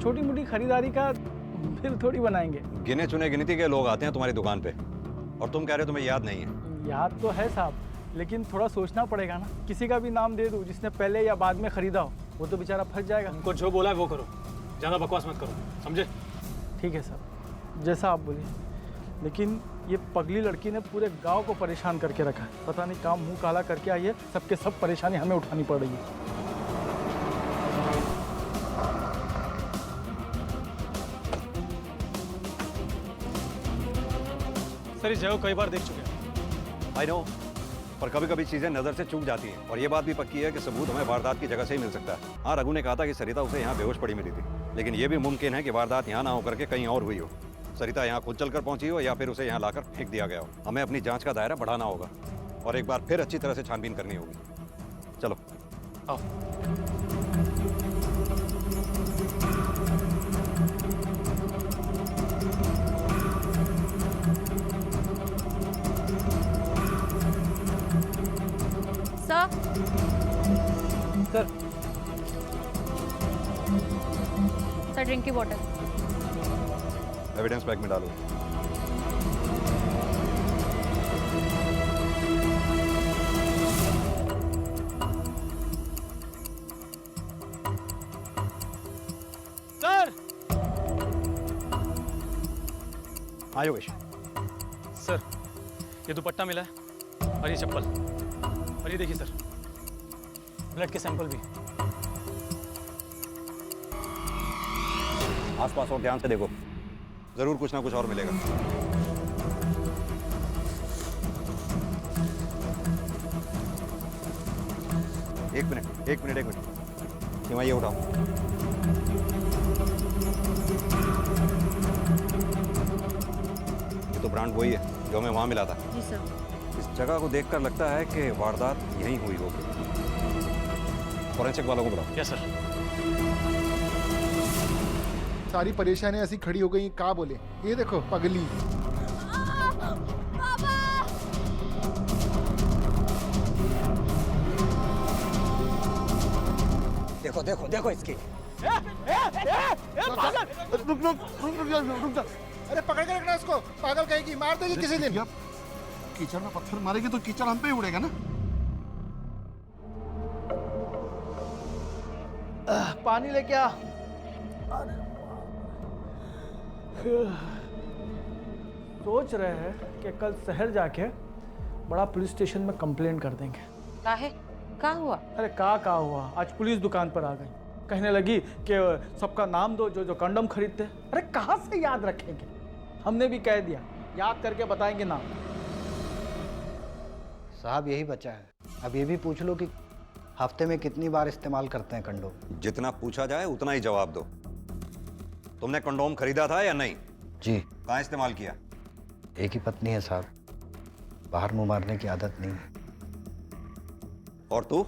छोटी मोटी खरीदारी का बिल थोड़ी बनाएंगे। गिने चुने गिनती के लोग आते हैं तुम्हारी दुकान पे और तुम कह रहे हो तुम्हें याद नहीं है। याद तो है साहब, लेकिन थोड़ा सोचना पड़ेगा ना। किसी का भी नाम दे दूँ जिसने पहले या बाद में खरीदा हो, वो तो बेचारा फंस जाएगा। उनको जो बोला है वो करो, ज़्यादा बकवास मत करो, समझे? ठीक है साहब, जैसा आप बोलिए। लेकिन ये पगली लड़की ने पूरे गांव को परेशान करके रखा है। पता नहीं काम मुंह काला करके आई है, सबके सब परेशानी हमें उठानी पड़ रही है। सर इस जगह कई बार देख चुके हैं। आई नो, पर कभी कभी चीजें नजर से चूक जाती हैं और ये बात भी पक्की है कि सबूत हमें वारदात की जगह से ही मिल सकता है। हाँ, रघु ने कहा था कि सरिता उसे यहाँ बेहोश पड़ी मिली थी, लेकिन ये भी मुमकिन है कि वारदात यहाँ ना होकर के कहीं और हुई हो। सरिता यहाँ खुद चलकर पहुंची हो या फिर उसे यहाँ लाकर फेंक दिया गया हो। हमें अपनी जांच का दायरा बढ़ाना होगा और एक बार फिर अच्छी तरह से छानबीन करनी होगी। चलो आओ। सर सर ड्रिंक की बोतल। एविडेंस बैग में डालो। सर हाँ योगेश। सर ये दुपट्टा मिला है और ये चप्पल, और ये देखिए सर ब्लड के सैंपल भी। आसपास और ध्यान से देखो, जरूर कुछ ना कुछ और मिलेगा। एक मिनट ये उठाओ। ये तो ब्रांड वही है जो हमें वहां मिला था। जी सर। इस जगह को देखकर लगता है कि वारदात यहीं हुई होगी। फॉरेंसिक वालों को बुलाओ। Yes sir. सारी परेशानी ऐसी खड़ी हो गई, क्या बोले। ये देखो पगली। देखो देखो देखो इसकी। रुक जा। अरे पकड़ के रखना इसको, पागल कहेगी, मार देगी किसी दिन। कीचड़ में पत्थर मारेगी तो कीचड़ हम पे ही उड़ेगा ना। पानी लेके आ। सोच रहे हैं कि कल शहर जाके बड़ा पुलिस स्टेशन में कंप्लेंट कर देंगे। काहे? का हुआ? अरे का हुआ, आज पुलिस दुकान पर आ गई, कहने लगी कि सबका नाम दो जो जो कंडोम खरीदते हैं। अरे कहाँ से याद रखेंगे, हमने भी कह दिया याद करके बताएंगे नाम। साहब यही बचा है, अब ये भी पूछ लो कि हफ्ते में कितनी बार इस्तेमाल करते हैं कंडोम। जितना पूछा जाए उतना ही जवाब दो। तुमने कंडोम खरीदा था या नहीं? जी। कहाँ इस्तेमाल किया? एक ही पत्नी है साहब, बाहर मुंह मारने की आदत नहीं है। और तू?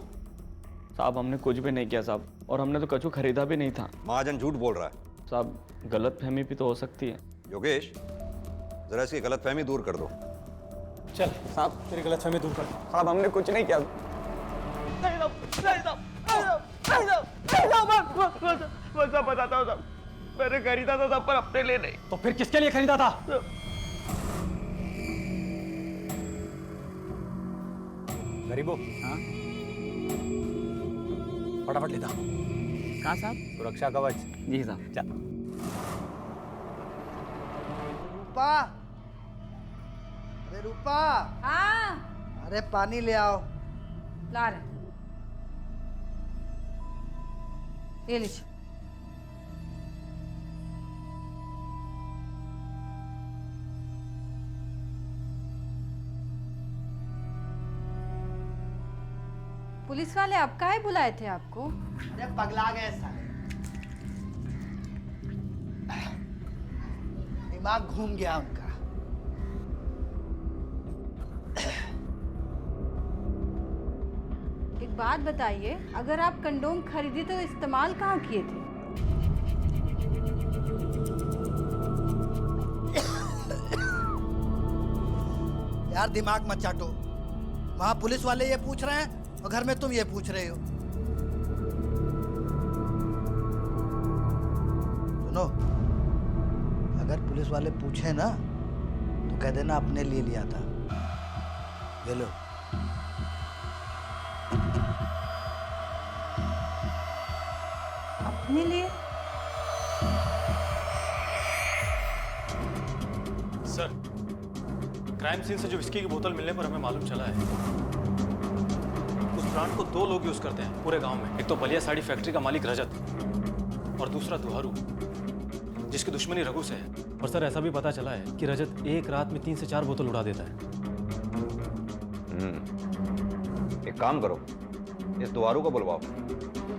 साहब हमने कुछ भी नहीं किया साहब, और हमने तो कछु खरीदा भी नहीं था। महाजन झूठ बोल रहा है। साहब गलत फहमी भी तो हो सकती है। योगेश, जरा इसकी गलतफहमी दूर कर दो। चल साहब तेरी गलतफहमी दूर कर। साहब हमने कुछ नहीं किया। बताता हूँ, मैंने खरीदा था पर अपने लिए नहीं। तो फिर किसके लिए खरीदा था? गरीबो, हाँ फटाफट लेता। कहाँ साहब? सुरक्षा कवच। जी साहब। चल। रूपा, अरे रूपा। हाँ अरे पानी ले आओ। ला रहे। ये लीजिए। पुलिस वाले आप काहे बुलाए थे आपको? अरे पगला गए साले, दिमाग घूम गया उनका। एक बात बताइए, अगर आप कंडोम खरीदे तो इस्तेमाल कहाँ किए थे? यार दिमाग मत चाटो, वहां पुलिस वाले ये पूछ रहे हैं और घर में तुम ये पूछ रहे हो। सुनो, अगर पुलिस वाले पूछे ना तो कह देना अपने लिए लिया था। ले लो। अपने लिए? सर, क्राइम सीन से जो विस्की की बोतल मिलने पर हमें मालूम चला है उस ब्रांड को 2 लोग यूज करते हैं पूरे गांव में। एक तो बलिया साड़ी फैक्ट्री का मालिक रजत और दूसरा दुहारू, जिसकी दुश्मनी रघु से है। और सर, ऐसा भी पता चला है कि रजत एक रात में 3 से 4 बोतल उड़ा देता है। एक काम करो, इस दुआरू को बुलवाओ,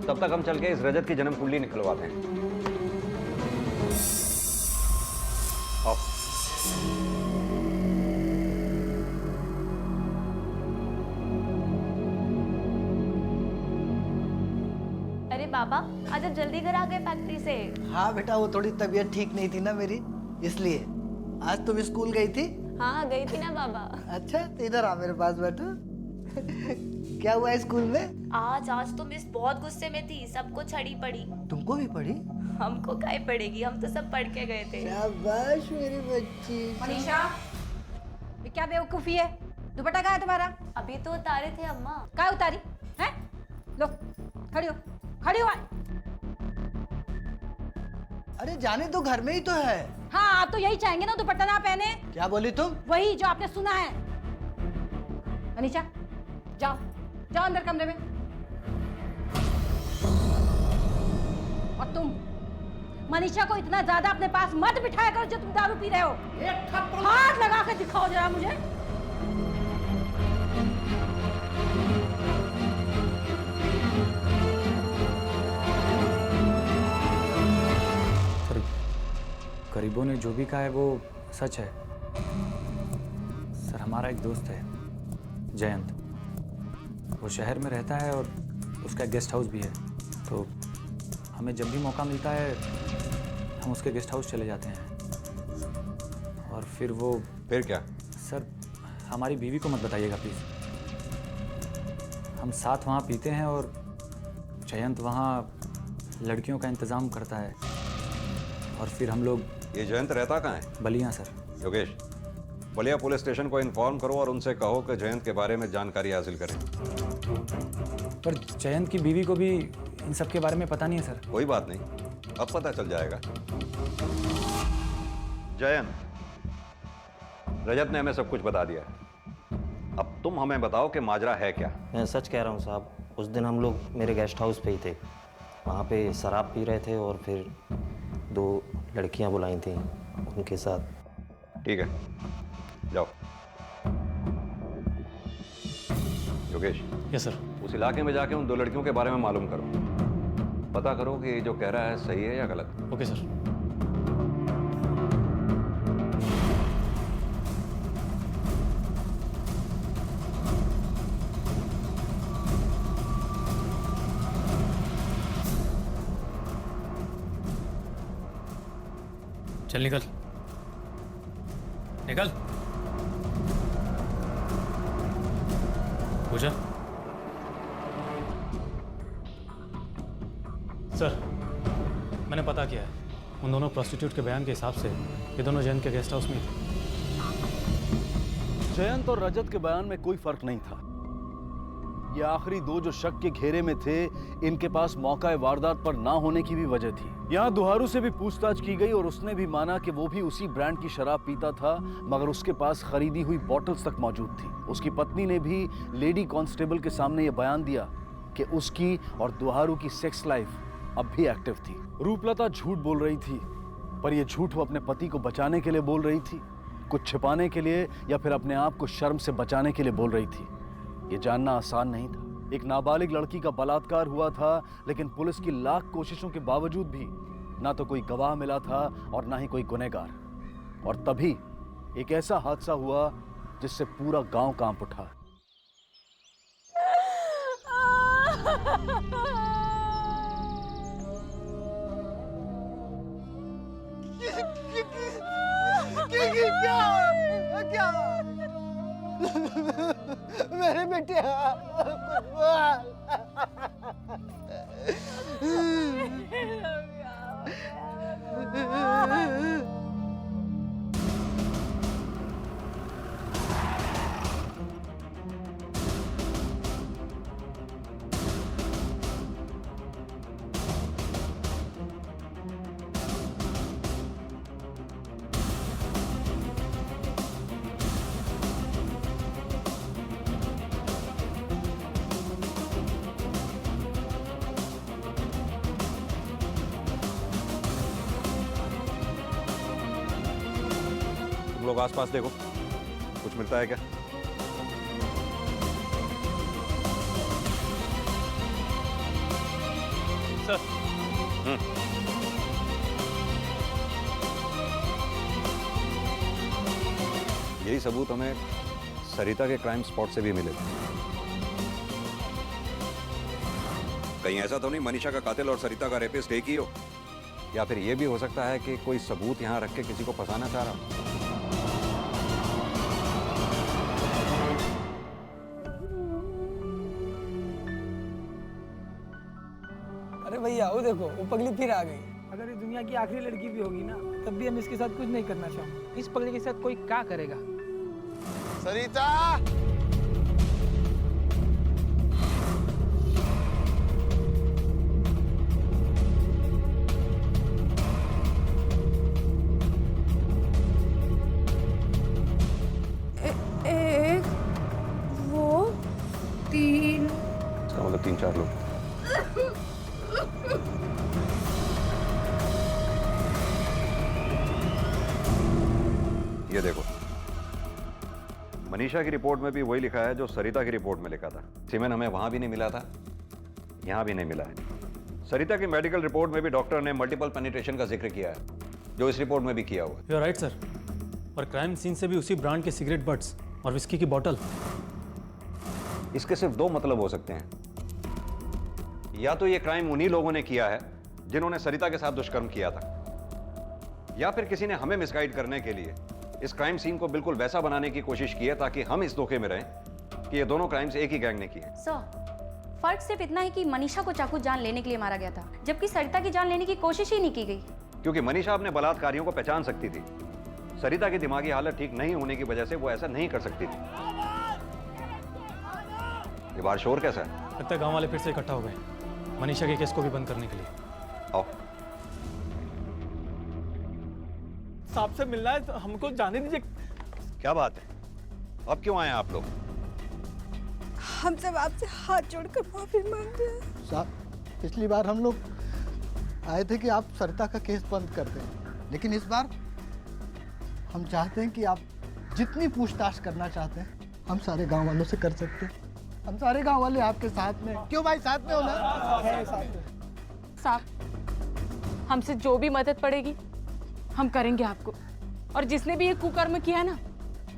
तब तक हम चल के इस रजत की जन्म कुंडली निकलवाते हैं। आओ। अरे बाबा, आज आप जल्दी घर आ गए फैक्ट्री से। हाँ बेटा, वो थोड़ी तबीयत ठीक नहीं थी ना मेरी, इसलिए। आज तुम स्कूल गई थी? हाँ, गई थी ना बाबा। अच्छा, तो इधर आ मेरे पास बैठो। क्या हुआ है स्कूल में? आज तो मिस बहुत गुस्से में थी, सबको छड़ी पड़ी। तुमको भी पड़ी? हमको काहे पड़ेगी, हम तो सब पढ़ के गए थे। शाबाश मेरी बच्ची। मनीषा, ये क्या बेवकूफी है? दुपट्टा कहाँ है तुम्हारा? अभी तो उतारे थे अम्मा। कहाँ उतारी है? लो, खड़ी हो, खड़ी हो। अरे जाने दो, घर में ही तो है। हाँ, आप तो यही चाहेंगे ना दुपट्टा ना पहने। क्या बोली तुम? वही जो आपने सुना है। मनीषा, जाओ जाओ अंदर कमरे में। और तुम मनीषा को इतना ज्यादा अपने पास मत बिठाया करो जो तुम दारू पी रहे हो। हाथ लगा के दिखाओ जरा मुझे। गरीबों ने जो भी कहा है वो सच है सर। हमारा एक दोस्त है जयंत, वो शहर में रहता है और उसका गेस्ट हाउस भी है। तो हमें जब भी मौका मिलता है हम उसके गेस्ट हाउस चले जाते हैं। और फिर वो फिर क्या? सर, हमारी बीवी को मत बताइएगा प्लीज़। हम साथ वहाँ पीते हैं और जयंत वहाँ लड़कियों का इंतज़ाम करता है और फिर हम लोग। ये जयंत रहता कहाँ है? Ballia sir. Yogesh, Ballia police station को इन्फॉर्म करो और उनसे कहो कि जयंत के बारे में जानकारी हासिल करें। पर जयंत की बीवी को भी इन सब के बारे में पता नहीं है सर। कोई बात नहीं, अब पता चल जाएगा। जयंत, रजत ने हमें सब कुछ बता दिया है। अब तुम हमें बताओ कि माजरा है क्या? मैं सच कह रहा हूँ साहब, उस दिन हम लोग मेरे गेस्ट हाउस पे ही थे। वहाँ पे शराब पी रहे थे और फिर 2 लड़कियाँ बुलाई थी, उनके साथ। ठीक है, जाओ। योगेश। Yes sir. उस इलाके में जाके उन 2 लड़कियों के बारे में मालूम करो। पता करो कि ये जो कह रहा है सही है या गलत। Okay sir. चल निकल निकल। पूजा। सर, मैंने पता किया है, उन दोनों प्रोस्टिट्यूट के बयान के हिसाब से ये दोनों जयंत के गेस्ट हाउस में ही थे। जयंत और रजत के बयान में कोई फर्क नहीं था। ये आखिरी 2 जो शक के घेरे में थे, इनके पास मौका वारदात पर ना होने की भी वजह थी। यहाँ दुहारू से भी पूछताछ की गई और उसने भी माना कि वो भी उसी ब्रांड की शराब पीता था, मगर उसके पास खरीदी हुई बॉटल्स तक मौजूद थी। उसकी पत्नी ने भी लेडी कांस्टेबल के सामने ये बयान दिया कि उसकी और दुहारू की सेक्स लाइफ अब भी एक्टिव थी। रूपलता झूठ बोल रही थी, पर यह झूठ वो अपने पति को बचाने के लिए बोल रही थी, कुछ छिपाने के लिए या फिर अपने आप को शर्म से बचाने के लिए बोल रही थी। ये जानना आसान नहीं था। एक नाबालिग लड़की का बलात्कार हुआ था, लेकिन पुलिस की लाख कोशिशों के बावजूद भी ना तो कोई गवाह मिला था और ना ही कोई गुनहगार। और तभी एक ऐसा हादसा हुआ जिससे पूरा गांव कांप उठा। क्या मेरे बेटे तुम लोग आसपास देखो, कुछ मिलता है क्या? सर। यही सबूत हमें सरिता के क्राइम स्पॉट से भी मिले थे। कहीं ऐसा तो नहीं मनीषा का कातिल और सरिता का रेपिस्ट एक ही हो? या फिर यह भी हो सकता है कि कोई सबूत यहां रख के किसी को फंसाना चाह रहा हो? अरे भैया वो देखो, वो पगली फिर आ गई। अगर ये दुनिया की आखिरी लड़की भी होगी ना, तब भी हम इसके साथ कुछ नहीं करना चाहेंगे। इस पगली के साथ कोई क्या करेगा? सरिता! एक, वो, तीन। इसका मतलब 3-4 लोग। ये देखो, मनीषा की रिपोर्ट में भी वही लिखा है जो सरिता की रिपोर्ट में लिखा था। सीमेन हमें वहां भी नहीं मिला था, यहां भी नहीं मिला है। सरिता की मेडिकल रिपोर्ट में भी डॉक्टर ने मल्टीपल पेनिट्रेशन का जिक्र किया है, जो इस रिपोर्ट में भी किया हुआ है। You are right sir. और क्राइम सीन से भी उसी ब्रांड के सिगरेट बट्स और विस्की की बोतल। इसके सिर्फ 2 मतलब हो सकते हैं। या तो ये क्राइम उन्हीं लोगों ने किया है जिन्होंने सरिता के साथ दुष्कर्म किया था, या फिर किसी ने हमें मिसगाइड करने के लिए इस क्राइम सीन को बिल्कुल वैसा बनाने की कोशिश की है ताकि हम इस धोखे में रहें कि ये दोनों क्राइम्स एक ही गैंग ने किए हैं। सर, फर्क सिर्फ इतना है कि मनीषा को चाकू जान लेने के लिए मारा गया था, जबकि सरिता की जान लेने की कोशिश ही नहीं की गई। क्योंकि मनीषा अपने बलात्कारियों को पहचान सकती थी। सरिता की दिमागी हालत ठीक नहीं होने की वजह से वो ऐसा नहीं कर सकती थी। ये बार शोर कैसा है? लगता है गांव वाले फिर से इकट्ठा हो गए मनीषा के केस को भी बंद करने के लिए। आओ। साहब से मिलना है तो हमको जाने दीजिए। क्या बात है, अब क्यों आए आप लोग? हम सब आपसे हाथ जोड़कर माफी मांगते हैं। साहब, पिछली बार हम लोग आए थे कि आप सरिता का केस बंद कर दें, लेकिन इस बार हम चाहते हैं कि आप जितनी पूछताछ करना चाहते हैं हम सारे गांव वालों से कर सकते हैं। हम सारे गांव वाले आपके साथ में। क्यों भाई, साथ में हो ना? है साथ में। साहब, हमसे जो भी मदद पड़ेगी हम करेंगे आपको। और जिसने भी ये कुकर्म किया ना,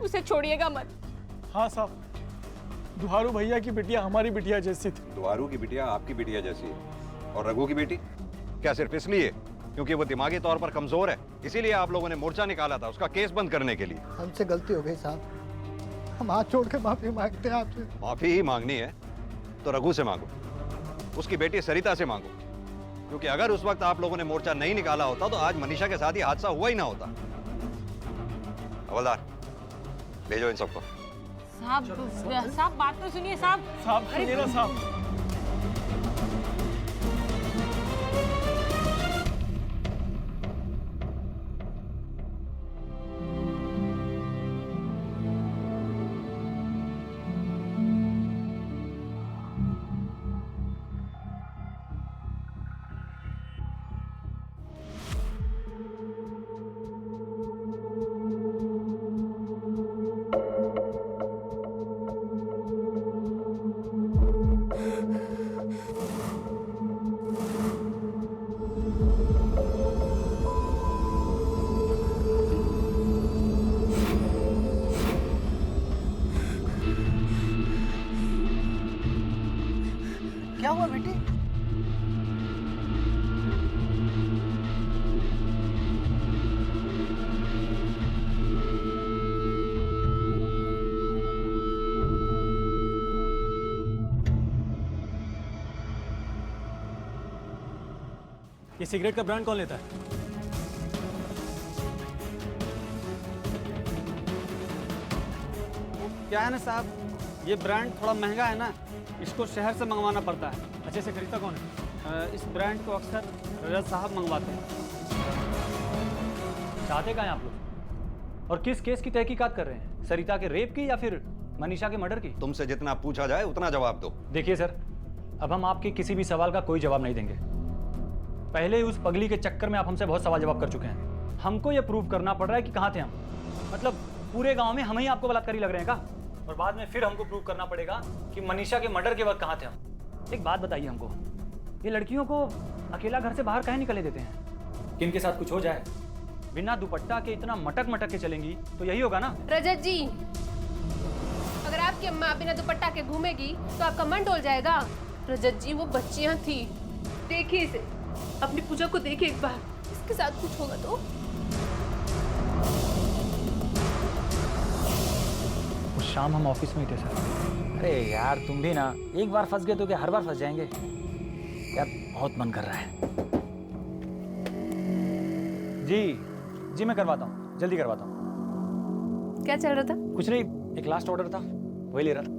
उसे छोड़िएगा मत। हाँ साहब, दुहारू भैया की बिटिया हमारी बिटिया जैसी थी। दुहारू की बिटिया आपकी बिटिया जैसी है, और रघु की बेटी क्या सिर्फ इसलिए क्योंकि वो दिमागी तौर पर कमजोर है इसीलिए आप लोगों ने मोर्चा निकाला था उसका केस बंद करने के लिए? हमसे गलती हो गई साहब, हम हाथ छोड़ के माफी मांगते हैं आपसे। माफी ही मांगनी है तो रघु से मांगो, उसकी बेटी सरिता से मांगो, क्योंकि अगर उस वक्त आप लोगों ने मोर्चा नहीं निकाला होता तो आज मनीषा के साथ ही हादसा हुआ ही ना होता। हवलदार, भेजो इन सबको। साहब बात तो सुनिए साहब। साहब सुनिए ना साहब। क्या हुआ बेटी? ये सिगरेट का ब्रांड कौन लेता है? क्या है ना साहब, ये ब्रांड थोड़ा महंगा है ना, इसको शहर से मंगवाना पड़ता है। अच्छे से खरीदता कौन है? इस ब्रांड को अक्सर रजत साहब मंगवाते हैं। चाहते कहाँ हैं आप लोग? और किस केस की तहकीकात कर रहे हैं? सरिता के रेप की या फिर मनीषा के मर्डर की? तुमसे जितना पूछा जाए उतना जवाब दो। देखिए सर, अब हम आपके किसी भी सवाल का कोई जवाब नहीं देंगे। पहले ही उस पगली के चक्कर में आप हमसे बहुत सवाल जवाब कर चुके हैं। हमको ये प्रूव करना पड़ रहा है कि कहाँ थे हम। मतलब पूरे गांव में हम ही आपको बलात्कारी लग रहे हैं का? और बाद में फिर हमको प्रूव करना पड़ेगा कि मनीषा के मर्डर के वक्त कहाँ थे हम। एक बात बताइए हमको, ये लड़कियों को अकेला घर से बाहर काहे निकले देते हैं? कि इनके साथ कुछ हो जाए, बिना दुपट्टा के इतना मटक मटक के चलेंगी तो यही होगा ना? रजत जी, अगर आपकी अम्मा बिना दुपट्टा के घूमेगी तो आपका मन डोल जाएगा। रजत जी, वो बच्चियां थी, देखिए इसे, अपनी पूजा को देखिए एक बार, इसके साथ कुछ होगा तो। उस शाम हम ऑफिस में ही थे सर। अरे यार तुम भी ना, एक बार फंस गए तो क्या हर बार फंस जाएंगे? यार बहुत मन कर रहा है। जी मैं करवाता हूँ, जल्दी करवाता हूँ। क्या चल रहा था? कुछ नहीं, एक लास्ट ऑर्डर था, वही ले रहा था।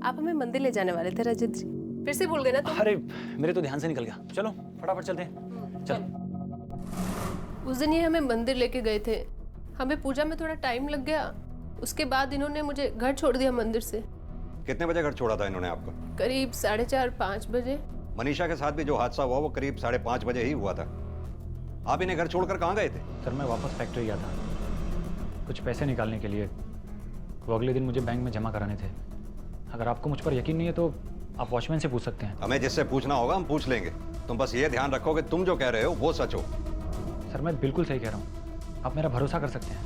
आप हमें मंदिर ले जाने वाले थे रजत जी, फिर से भूल गए ना? अरे मेरे तो ध्यान से निकल गया। चलो फटाफट चलते हैं। चल। उस दिन ये हमें मंदिर लेके गए थे, हमें पूजा में थोड़ा टाइम लग गया, उसके बाद इन्होंने मुझे घर छोड़ दिया मंदिर से। कितने बजे घर छोड़ा था इन्होंने आपको? करीब 4:30-5 बजे। मनीषा के साथ भी जो हादसा हुआ वो करीब 5:30 बजे ही हुआ था। आप इन्हें घर छोड़कर कहाँ गए थे? सर मैं वापस फैक्ट्री गया था कुछ पैसे निकालने के लिए, वो अगले दिन मुझे बैंक में जमा कराने थे। अगर आपको मुझ पर यकीन नहीं है तो आप वॉचमैन से पूछ सकते हैं। हमें जिससे पूछना होगा हम पूछ लेंगे, तुम बस ये ध्यान रखो कि तुम जो कह रहे हो वो सच हो। सर मैं बिल्कुल सही कह रहा हूँ, आप मेरा भरोसा कर सकते हैं।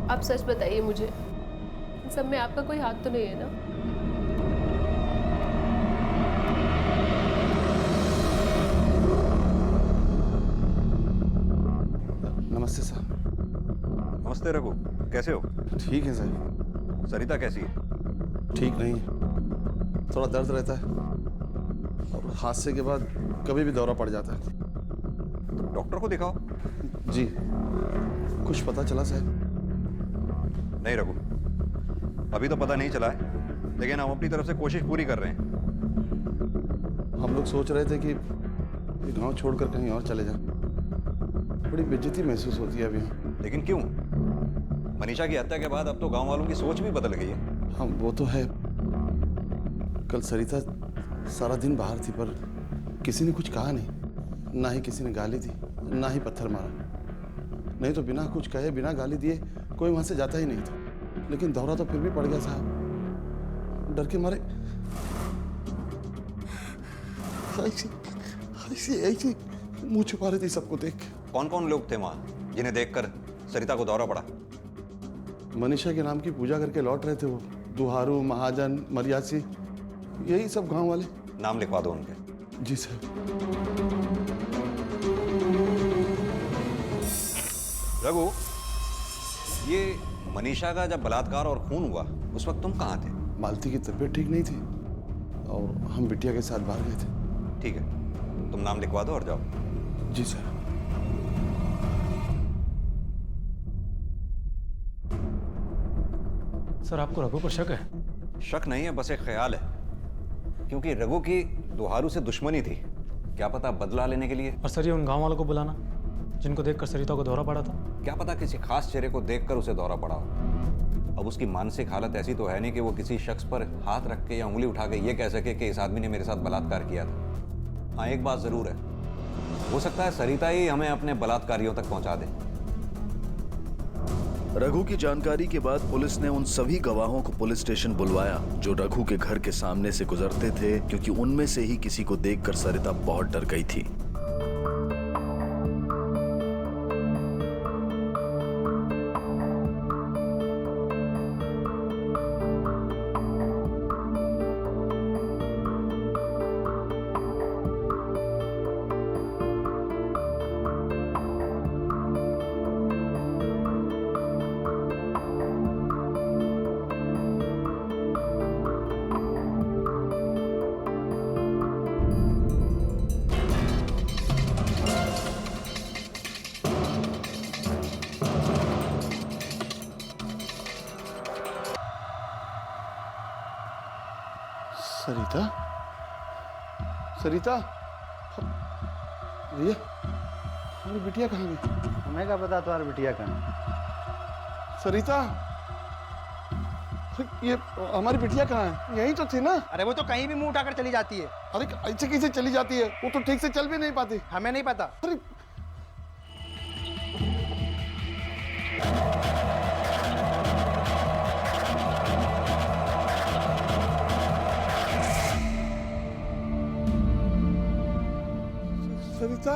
आप सच बताइए मुझे, इन सब में आपका कोई हाथ तो नहीं है ना? नमस्ते सर। नमस्ते रघु, कैसे हो? ठीक है सर। सरिता कैसी है? ठीक नहीं है, थोड़ा दर्द रहता है और हादसे के बाद कभी भी दौरा पड़ जाता है। तो डॉक्टर को दिखाओ। जी, कुछ पता चला साहब? नहीं रघु, अभी तो पता नहीं चला है, लेकिन हम अपनी तरफ से कोशिश पूरी कर रहे हैं। हम लोग सोच रहे थे कि ये गांव छोड़कर कहीं और चले जाएं। बड़ी बेइज्जती महसूस होती है अभी। लेकिन क्यों? मनीषा की हत्या के बाद अब तो गांव वालों की सोच भी बदल गई है। हाँ वो तो है। कल सरिता सारा दिन बाहर थी पर किसी ने कुछ कहा नहीं, ना ही किसी ने गाली दी, ना ही पत्थर मारा। नहीं तो बिना कुछ कहे, बिना गाली दिए कोई वहां से जाता ही नहीं था। लेकिन दौरा तो फिर भी पड़ गया साहब, डर के मारे ऐसे मुंह छुपा रही थी सबको देख। कौन कौन लोग थे वहां जिन्हें देखकर सरिता को दौरा पड़ा? मनीषा के नाम की पूजा करके लौट रहे थे वो, दुहारू, महाजन, मरियासी, यही सब गांव वाले। नाम लिखवा दो उनके। जी सर। रघु, ये मनीषा का जब बलात्कार और खून हुआ उस वक्त तुम कहाँ थे? मालती की तबीयत ठीक नहीं थी और हम बिटिया के साथ बाहर गए थे। ठीक है, तुम नाम लिखवा दो और जाओ। जी सर। सर आपको रघु पर शक है? शक नहीं है, बस एक ख्याल है, क्योंकि रघु की दुहारू से दुश्मनी थी, क्या पता बदला लेने के लिए। और सर ये उन गांव वालों को बुलाना जिनको देखकर सरिता को दौरा पड़ा था? क्या पता किसी खास चेहरे को देखकर उसे दौरा पड़ा हो। अब उसकी मानसिक हालत ऐसी तो है नहीं कि वो किसी शख्स पर हाथ रख के या उंगली उठा के ये कह सके कि इस आदमी ने मेरे साथ बलात्कार किया था। हाँ एक बात जरूर है, हो सकता है सरिता ही हमें अपने बलात्कारियों तक पहुंचा दे। रघु की जानकारी के बाद पुलिस ने उन सभी गवाहों को पुलिस स्टेशन बुलवाया जो रघु के घर के सामने से गुजरते थे, क्योंकि उनमें से ही किसी को देखकर सरिता बहुत डर गई थी। सरिता, सरिता, भैया हमारी बिटिया कहाँ गई? हमें क्या पता तुम्हारी बिटिया कहाँ? सरिता, ये हमारी बिटिया कहाँ है? यही तो थी ना? अरे वो तो कहीं भी मुंह उठाकर चली जाती है। अरे ऐसे कैसे चली जाती है? वो तो ठीक से चल भी नहीं पाती। हमें नहीं पता। अरे सरिता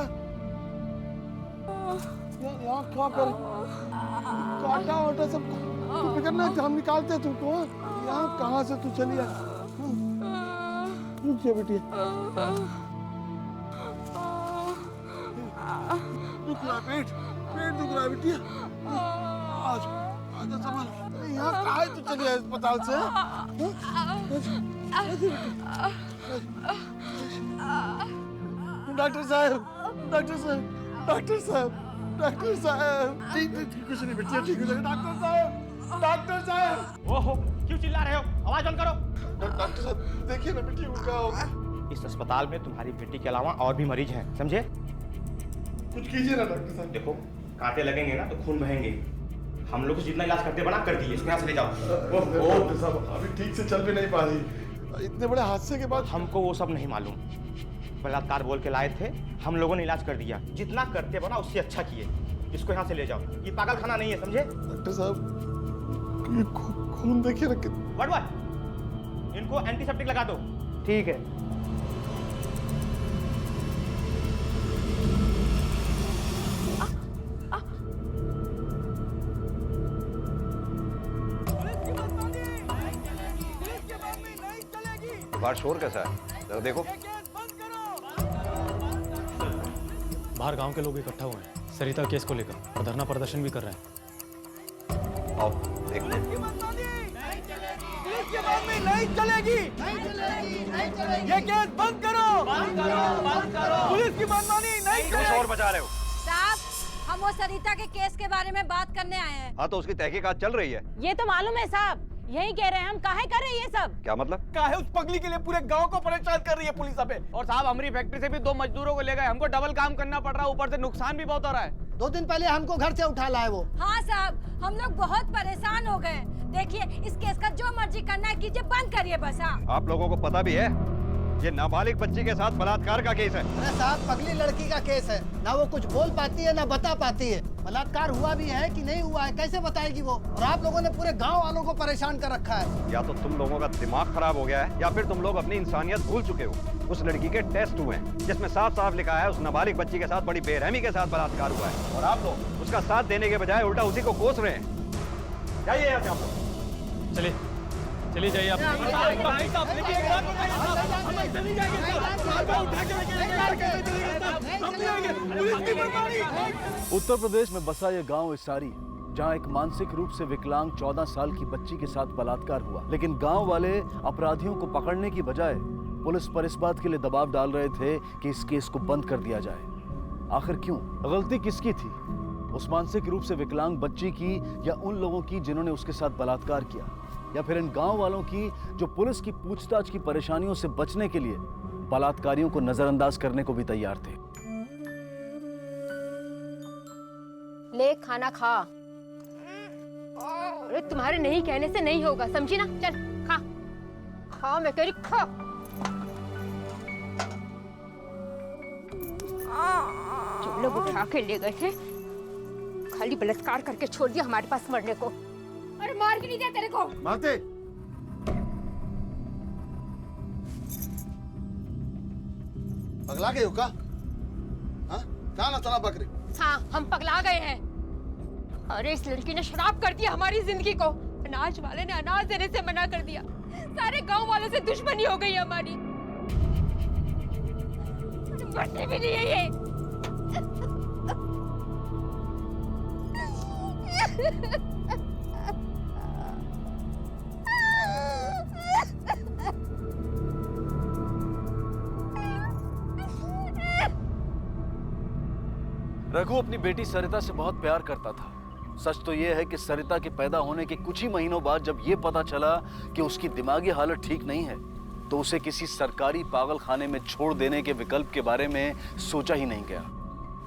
यहाँ क्या कर काटा वाटा सब तू फिक्र नहीं, हम निकालते हैं तुमको। यहाँ कहाँ से तू चली आ? रुक जा बेटी, दुख रहा पेट दुख रहा है बेटी। आज आजा संभाल। यहाँ कहाँ तू चली आई अस्पताल से? डॉक्टर साहब, डॉक्टर साहब, डॉक्टर साहब, डॉक्टर साहब, ठीक कुछ नहीं बेटी, ठीक हो जाएगा। डॉक्टर साहब, डॉक्टर साहब। ओहो, क्यों चिल्ला रहे हो? आवाज बंद करो। डॉक्टर साहब देखिए ना बेटी को क्या होगा। इस अस्पताल में तुम्हारी बेटी के अलावा और भी मरीज हैं, समझे? कुछ कीजिए ना डॉक्टर साहब। देखो, कांटे लगेंगे ना तो खून बहेंगे। हम लोग जितना इलाज करते बना कर दिए, इसको यहाँ से ले जाओ। डॉक्टर साहब अभी ठीक से चल भी नहीं पा रही, इतने बड़े हादसे के बाद। हमको वो सब नहीं मालूम, बलात्कार बोल के लाए थे, हम लोगों ने इलाज कर दिया। जितना करते बना उससे अच्छा किए। इसको यहाँ से ले जाओ, ये पागल खाना नहीं है, समझे? डॉक्टर साहब ये खून देखिए ना। व्हाट? इनको एंटीसेप्टिक लगा दो। ठीक है। बाहर शोर कैसा है, जरा देखो। बाहर गांव के लोग इकट्ठा हुए हैं सरिता केस को लेकर और धरना प्रदर्शन भी कर रहे हैं। आओ देख लो। नहीं चलेगी, ये केस बंद करो, पुलिस की मनमानी नहीं क्यों शोर मचा रहे हो? साहब, हम वो सरिता के केस के बारे में बात करने आए हैं। हाँ तो उसकी तहकीकात चल रही है। ये तो मालूम है साहब, यही कह रहे हैं हम। काहे कर रहे हैं ये सब? क्या मतलब? काहे उस पगली के लिए पूरे गांव को परेशान कर रही है पुलिस अबे। और साहब हमारी फैक्ट्री से भी 2 मजदूरों को ले गए, हमको डबल काम करना पड़ रहा है, ऊपर से नुकसान भी बहुत हो रहा है। 2 दिन पहले हमको घर से उठा लाए वो। हाँ साहब, हम लोग बहुत परेशान हो गए। देखिए, इस केस का जो मर्जी करना है कीजिए, बंद करिए बस। हाँ, आप लोगों को पता भी है ये नाबालिग बच्ची के साथ बलात्कार का केस है। अरे साहब, पगली लड़की का केस है, ना वो कुछ बोल पाती है ना बता पाती है। बलात्कार हुआ भी है कि नहीं हुआ है कैसे बताएगी वो? और आप लोगों ने पूरे गांव वालों को परेशान कर रखा है। या तो तुम लोगों का दिमाग खराब हो गया है या फिर तुम लोग अपनी इंसानियत भूल चुके हो। उस लड़की के टेस्ट हुए हैं जिसमें साफ साफ लिखा है उस नाबालिग बच्ची के साथ बड़ी बेरहमी के साथ बलात्कार हुआ है, और आप लोग उसका साथ देने के बजाय उल्टा उसी को कोस रहे हैं। जाइए यहाँ से आप लोग। चलिए चलिए जाइए आप। उत्तर प्रदेश में बसा यह गांव इसारी, जहां एक मानसिक रूप से विकलांग 14 साल की बच्ची के साथ बलात्कार हुआ। लेकिन गांव वाले अपराधियों को पकड़ने की बजाय पुलिस पर इस बात के लिए दबाव डाल रहे थे कि इस केस को बंद कर दिया जाए। आखिर क्यों? गलती किसकी थी? उस मानसिक रूप से विकलांग बच्ची की या उन लोगों की जिन्होंने उसके साथ बलात्कार किया, या फिर इन गांव वालों की जो पुलिस की पूछताछ की परेशानियों से बचने के लिए बलात्कारियों को नजरअंदाज करने को भी तैयार थे? ले खाना खा। अरे तुम्हारे नहीं कहने से नहीं होगा, समझी ना? चल खा खा, मैं कह रही खा। जो लोग उठा के ले गए थे, खाली बलात्कार करके छोड़ दिया हमारे पास मरने को। अरे मार के नहीं दिया तेरे को? मारते। पगला गए हो का? हाँ? कहाँ ना चला बकरी? हाँ, हम पगला गए हैं। अरे इस लड़की ने शराब कर दिया हमारी जिंदगी को। अनाज वाले ने अनाज देने से मना कर दिया। सारे गांव वालों से दुश्मनी हो गई हमारी। मरते भी नहीं है ये। रघु अपनी बेटी सरिता से बहुत प्यार करता था। सच तो यह है कि सरिता के पैदा होने के कुछ ही महीनों बाद जब यह पता चला कि उसकी दिमागी हालत ठीक नहीं है, तो उसे किसी सरकारी पागल खाने में छोड़ देने के विकल्प के बारे में सोचा ही नहीं गया,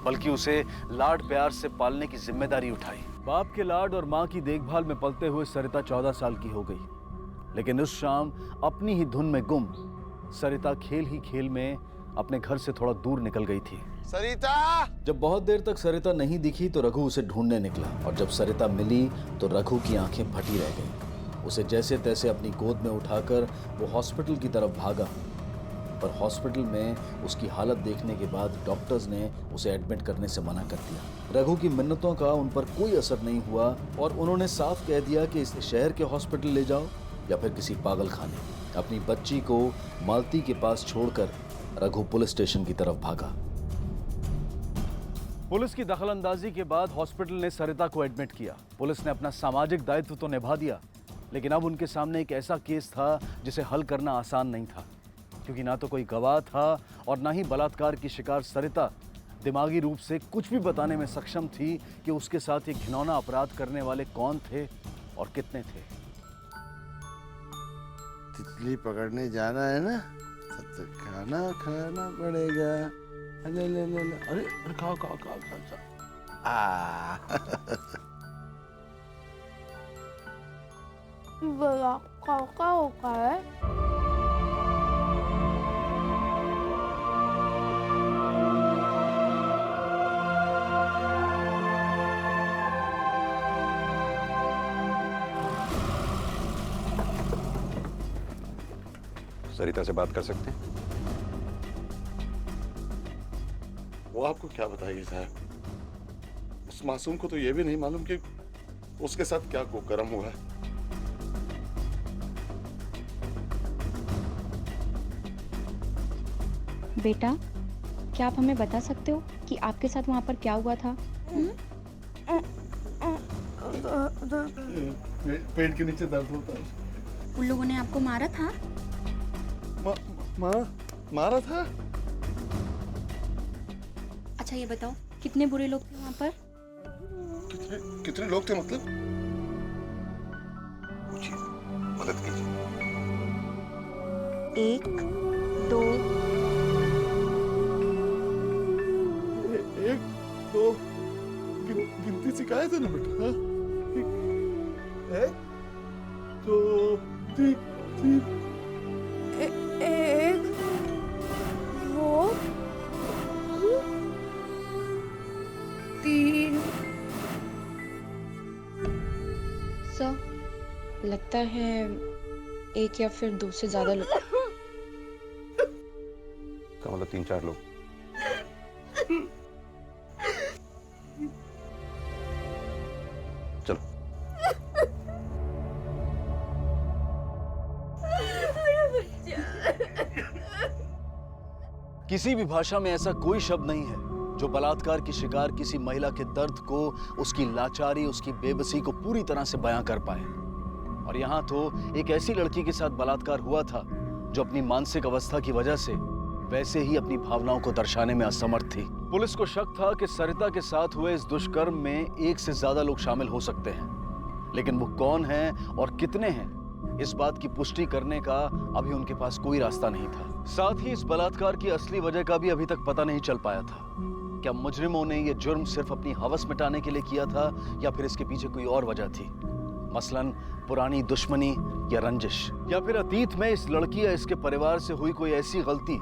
बल्कि उसे लाड प्यार से पालने की जिम्मेदारी उठाई। बाप के लाड और माँ की देखभाल में पलते हुए सरिता 14 साल की हो गई। लेकिन उस शाम अपनी ही धुन में गुम सरिता खेल ही खेल में अपने घर से थोड़ा दूर निकल गई थी। सरिता! जब बहुत देर तक सरिता नहीं दिखी तो रघु उसे ढूंढने निकला, और जब सरिता मिली तो रघु की आंखें फटी रह गईं। उसे जैसे तैसे अपनी गोद में उठाकर वो हॉस्पिटल की तरफ भागा, पर हॉस्पिटल में उसकी हालत देखने के बाद डॉक्टर्स ने उसे एडमिट करने से मना कर दिया। रघु की मिन्नतों का उन पर कोई असर नहीं हुआ और उन्होंने साफ कह दिया कि इसे शहर के हॉस्पिटल ले जाओ या फिर किसी पागल खाने। अपनी बच्ची को मालती के पास छोड़कर रघु पुलिस स्टेशन की तरफ भागा। पुलिस की दखलंदाजी के बाद हॉस्पिटल ने सरिता को एडमिट किया। पुलिस ने अपना सामाजिक दायित्व तो निभा दिया, लेकिन अब उनके सामने एक ऐसा केस था जिसे हल करना आसान नहीं था, क्योंकि ना तो कोई गवाह था और ना ही बलात्कार की शिकार सरिता दिमागी रूप से कुछ भी बताने में सक्षम थी कि उसके साथ ये घिनौना अपराध करने वाले कौन थे और कितने थे। तितली पकड़ने जाना है ना, तो खाना खाना पड़ेगा। ले ले ले ले, अरे खाओ खाओ खाओ खाओ। बलात्कार होता है? सरिता से बात कर सकते हैं? वो आपको क्या बताइए साहब, उस मासूम को तो ये भी नहीं मालूम कि उसके साथ क्या कुकर्म हुआ है। बेटा, क्या आप हमें बता सकते हो कि आपके साथ वहाँ पर क्या हुआ था? पेट के नीचे दर्द होता है। उन लोगों ने आपको मारा था? मारा था? अच्छा ये बताओ, कितने बुरे लोग थे वहाँ पर? कितने लोग थे मतलब? पूछिए, मदद कीजिए। 1 2 1 2 गिनती सिखाए थे ना बेटा? 1 2 3 एक, दो, 3। सर, लगता है 1 या फिर 2 से ज्यादा लोग। का मतलब 3-4 लोग। चलो। किसी भी भाषा में ऐसा कोई शब्द नहीं है जो बलात्कार की शिकार किसी महिला के दर्द को, उसकी लाचारी, उसकी बेबसी को पूरी तरह से बयां कर पाए। और यहाँ तो एक ऐसी लड़की के साथ बलात्कार हुआ था जो अपनी मानसिक अवस्था की वजह से वैसे ही अपनी भावनाओं को दर्शाने में असमर्थ थी। पुलिस को शक था कि सरिता के साथ हुए इस दुष्कर्म में 1 से ज्यादा लोग शामिल हो सकते हैं, लेकिन वो कौन हैं और कितने हैं, इस बात की पुष्टि करने का अभी उनके पास कोई रास्ता नहीं था। साथ ही इस बलात्कार की असली वजह का भी अभी तक पता नहीं चल पाया था। क्या मुजरिमों ने ये जुर्म सिर्फ अपनी हवस मिटाने के लिए किया था या फिर इसके पीछे कोई और वजह थी, मसलन पुरानी दुश्मनी या रंजिश, या फिर अतीत में इस लड़की या इसके परिवार से हुई कोई ऐसी गलती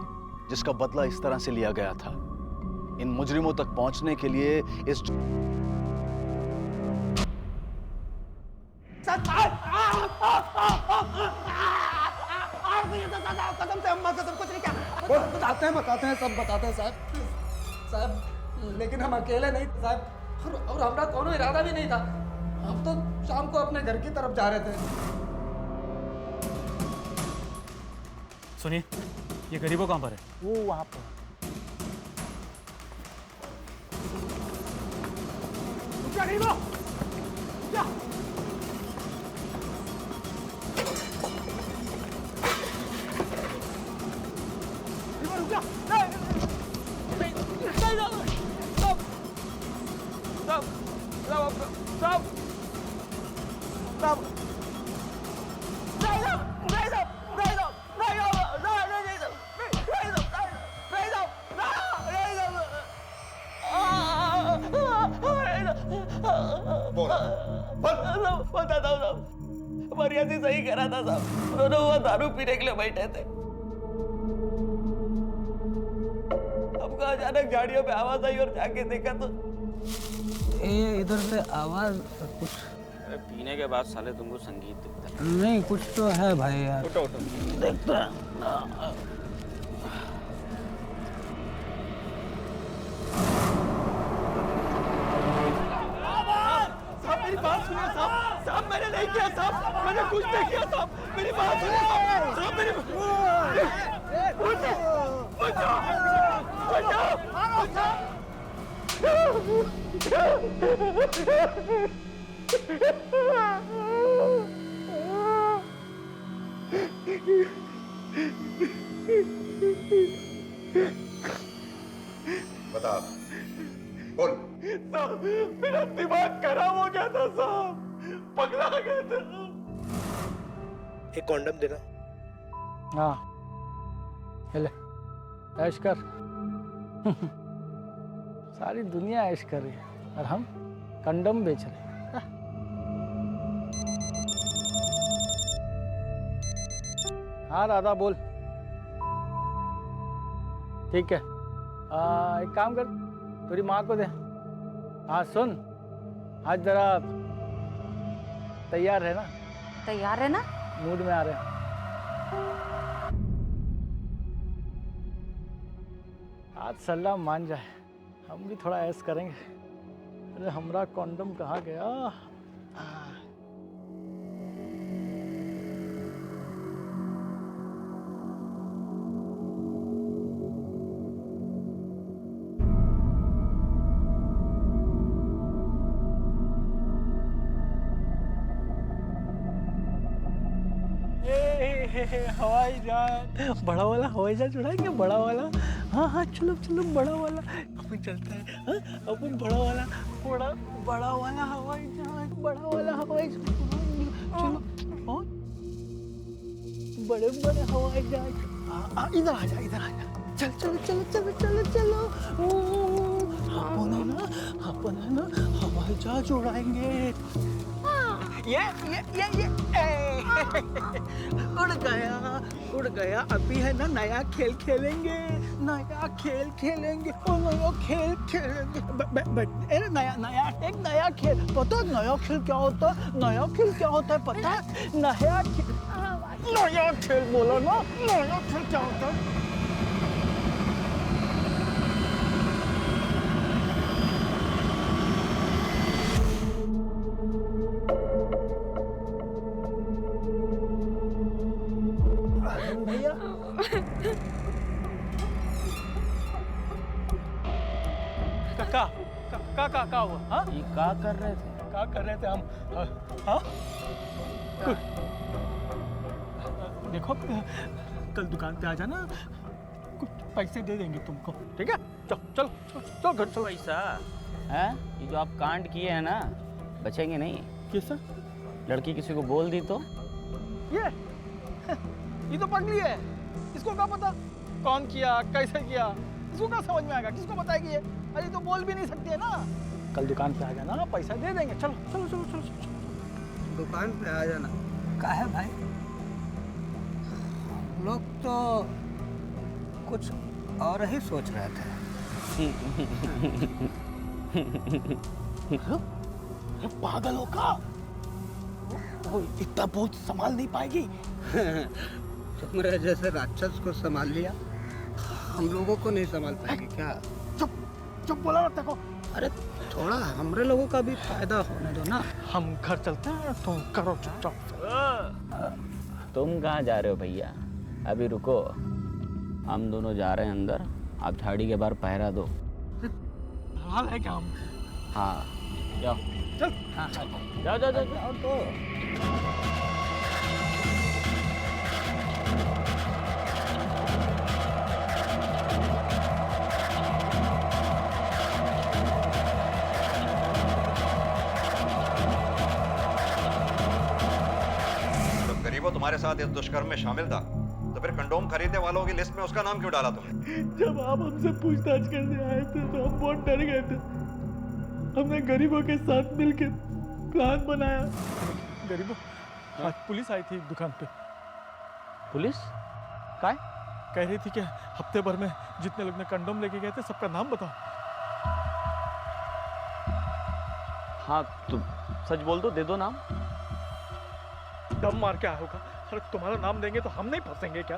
जिसका बदला इस तरह से लिया गया था। इन मुजरिमों तक पहुंचने के लिए इस कसम से अम्मा, कसम कुछ नहीं किया। बताते हैं सब बताते हैं साहब, लेकिन हम अकेले नहीं साहब, और हमारा कोनो इरादा भी नहीं था। हम तो शाम को अपने घर की तरफ जा रहे थे। सुनिए, ये गरीबों कहाँ पर है? वो वहाँ पर। गरीबों क्या? बताता हूँ साहब, मरियासी सही कह रहा था साहब, दोनों वो दारू पीने के लिए बैठे थे। हमको अचानक झाड़ियों पे आवाज आई और जाके देखा तो ये इधर से आवाज कुछ पीने के बाद साले तुमको संगीत दिखता नहीं, कुछ तो है भाई यार। उठो उठो देखता किया साहब, साहब मैंने नहीं किया साहब, मैंने कुछ नहीं किया साहब, मेरी बात सुनिए साहब, साहब मेरी बता बोल। साहब मेरा दिमाग खराब हो गया था साहब, पगला गया था। एक कॉन्डम देना। हाँ ले ऐश कर। सारी दुनिया ऐश कर रही है और हम कंडम बेच रहे हैं। हाँ राधा बोल। ठीक है, एक काम कर, तेरी माँ को दे। हाँ सुन, आज जरा तैयार है ना? तैयार है ना? मूड में आ रहे हैं। आज सल्ला मान जाए, हम भी थोड़ा ऐश करेंगे। अरे हमारा कॉन्डम कहाँ गया? हवाई जहाज, बड़ा वाला हवाई जहाज उड़ाएंगे, बड़ा वाला। हाँ हाँ चलो चलो, बड़ा वाला अपन चलता है। हाँ अपन बड़ा वाला बड़ा वाला हवाई जहाज, बड़ा वाला हवाई जहाज उड़ाएंगे। चलो और बड़े बड़े हवाई जहाज। इधर आ जा, इधर आ जा। चल चलो चलो चलो चलो चलो। अपन है ना हवाई जहाज उड़ाएंगे। ये उड़ गया। अभी है ना नया खेल खेलेंगे, नया खेल खेलेंगे। नया खेल पता है? नया खेल क्या होता है? नया खेल क्या होता है पता है? नया खेल बोलो ना, नया खेल क्या होता है? का हुआ? हाँ ये क्या कर रहे थे? क्या कर रहे थे हम? हाँ देखो कल दुकान पे आ जाना, कुछ पैसे दे देंगे तुमको, ठीक है? चलो चलो घर चलो। पैसा है? ये जो आप कांड किए हैं ना, बचेंगे नहीं। कैसा? लड़की किसी को बोल दी तो? ये तो पगली है, इसको क्या पता कौन किया, कैसे किया? इसको क्या समझ में आएगा? किसको बताएगी ये? अरे तो बोल भी नहीं सकती है ना। कल दुकान पे आ जाना, पैसा दे देंगे। चलो चलो चलो चलो, चलो। दुकान पे आ जाना। क्या है भाई, लोग तो कुछ और ही सोच रहे थे। पागल हो का? वो इतना बहुत संभाल नहीं पाएगी। तुम्हारे जैसे राक्षस को संभाल लिया, हम लोगों को नहीं संभाल पाएगी क्या? चुप बोला ना तेको। अरे थोड़ा हमरे लोगों का भी फायदा होने दो ना। हम घर चलते हैं, तुम करो चुपचाप। तुम कहाँ जा रहे हो भैया? अभी रुको, हम दोनों जा रहे हैं अंदर। आप झाड़ी के बाहर पहरा दो। हाल है क्या हम? हाँ जाओ। चल। हाँ जाओ जाओ जाओ जाओ तो। गरीबो तुम्हारे साथ इस दुष्कर्म में शामिल था, तो फिर कंडोम खरीदने वालों की लिस्ट में उसका नाम क्यों डाला तुमने? जब आप हमसे पूछताछ करने आए थे तो हम बहुत डर गए थे। हमने गरीबों के साथ मिलकर प्लान बनाया। गरीबों, आज पुलिस आई थी दुकान पे। पुलिस? काय? कह रही थी कि हफ्ते भर में जितने लोग ने कंडोम लेके गए थे सबका नाम बताओ। हाँ तो सच बोल दो, दे दो नाम। दम मार के आया होगा। अरे तुम्हारा नाम देंगे तो हम नहीं फंसेंगे क्या?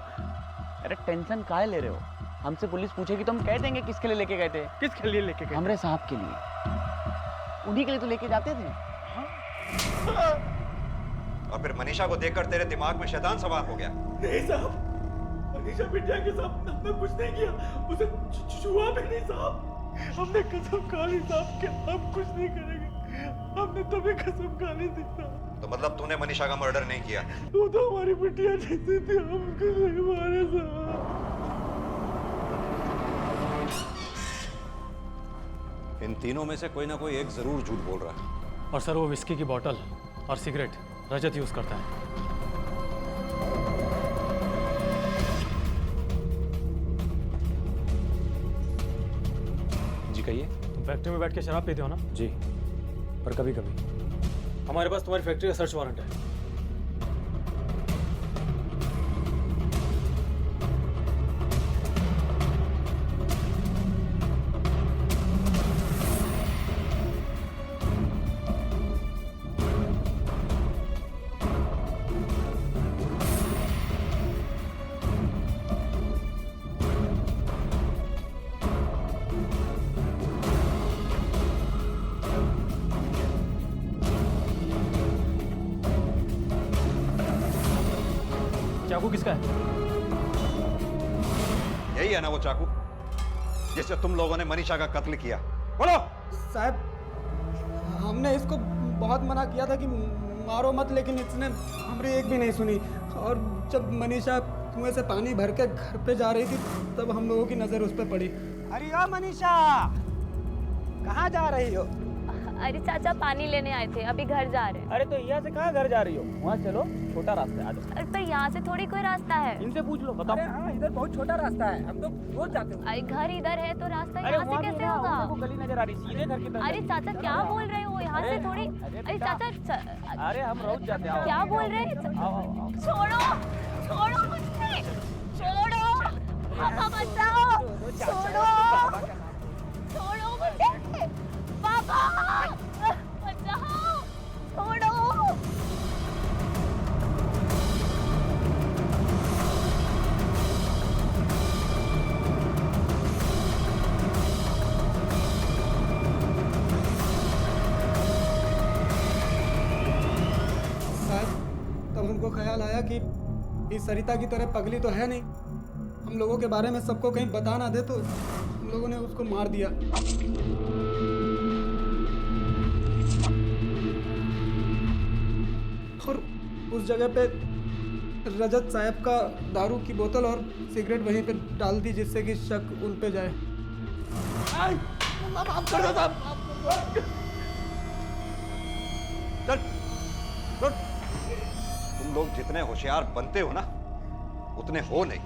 अरे टेंशन काहे ले रहे हो? हमसे पुलिस पूछेगी तो हम कह देंगे किसके लिए लेके गए थे। किसके लिए लेके गए? हमरे साहब के लिए। उन्हीं के लिए तो लेके जाते थे। और फिर मनीषा को देखकर तेरे दिमाग में शैतान सवार हो गया। नहीं साहब, मनीषा बिटिया के साथ हमने कुछ नहीं किया, उसे छुआ भी नहीं साहब। हमने कसम खा ली साहब कि हम कुछ नहीं करेंगे, हमने तुम्हें कसम खा ली थी साहब। तो मतलब तूने मनीषा का मर्डर नहीं किया? वो तो हमारी बिटिया जैसी थी, हम उसको नहीं मारे साहब। इन तीनों में से कोई ना कोई एक जरूर झूठ बोल रहा है। और सर वो विस्की की बोतल और सिगरेट रजत यूज करता है। जी कहिए। तुम फैक्ट्री में बैठ के शराब पीते हो ना? जी, पर कभी कभी। हमारे पास तुम्हारी फैक्ट्री का सर्च वारंट है। चाकू किसका है? यही है ना वो चाकू जिससे तुम लोगों ने मनीषा का कत्ल किया। बोलो। साहब, हमने इसको बहुत मना किया था कि मारो मत, लेकिन इसने हमारी एक भी नहीं सुनी। और जब मनीषा कुएं से पानी भर के घर पे जा रही थी तब हम लोगों की नजर उस पर पड़ी। अरे यार मनीषा, कहाँ जा रही हो? अरे चाचा पानी लेने आए थे, अभी घर जा रहे हैं। अरे तो यहाँ से कहाँ घर जा रही हो? वहाँ चलो, छोटा रास्ता है, आ जाओ। अरे पर यहाँ से थोड़ी कोई रास्ता है। इनसे पूछ लो, बताओ। अरे हाँ, इधर बहुत छोटा रास्ता है, हम तो रोज जाते हैं। अरे घर इधर है तो रास्ता अरे यहाँ से कैसे होगा? वो गली नजर आ रही, सीधे घर की तरफ। अरे चाचा क्या बोल रहे हो? यहाँ से थोड़ी। अरे चाचा, अरे हम रोज जाते हैं। क्या बोल रहे हैं? छोड़ो, छोड़ो मुझे, छोड़ो, पापा बचाओ, छोड़ो, छोड़ो मुझे, पापा बचाओ, छोड़ो। तब हमको ख्याल आया कि इस सरिता की तरह पगली तो है नहीं, हम लोगों के बारे में सबको कहीं बता ना दे, तो हम लोगों ने उसको मार दिया। और उस जगह पे रजत साहब का दारू की बोतल और सिगरेट वहीं पे डाल दी, जिससे कि शक उन पे जाए। माफ कर दो साहब, चल, तुम लोग जितने होशियार बनते हो ना उतने हो नहीं,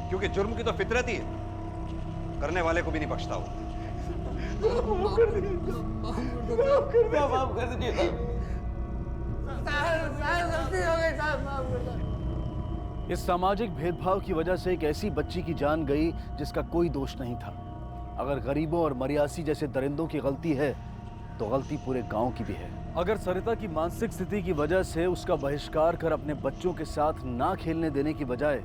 क्योंकि जुर्म की तो फितरत ही है, करने वाले को भी नहीं बख्शता हो। माफ कर दीजिए, माफ कर दीजिए। इस सामाजिक भेदभाव की वजह से एक ऐसी बच्ची की जान गई जिसका कोई दोष नहीं था। अगर गरीबों और मरियासी जैसे दरिंदों की गलती है तो गलती पूरे गांव की भी है। अगर सरिता की मानसिक स्थिति की वजह से उसका बहिष्कार कर अपने बच्चों के साथ ना खेलने देने की बजाय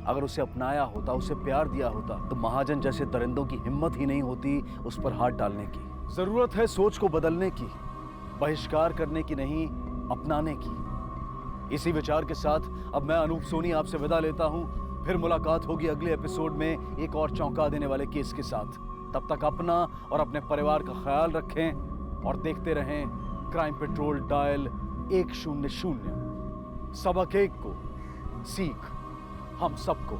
अगर उसे अपनाया होता, उसे प्यार दिया होता, तो महाजन जैसे दरिंदों की हिम्मत ही नहीं होती उस पर हाथ डालने की। जरूरत है सोच को बदलने की, बहिष्कार करने की नहीं, अपनाने की। इसी विचार के साथ अब मैं अनूप सोनी आपसे विदा लेता हूं। फिर मुलाकात होगी अगले एपिसोड में एक और चौंका देने वाले केस के साथ। तब तक अपना और अपने परिवार का ख्याल रखें और देखते रहें क्राइम पेट्रोल डायल 100। सबक एक को सीख हम सबको।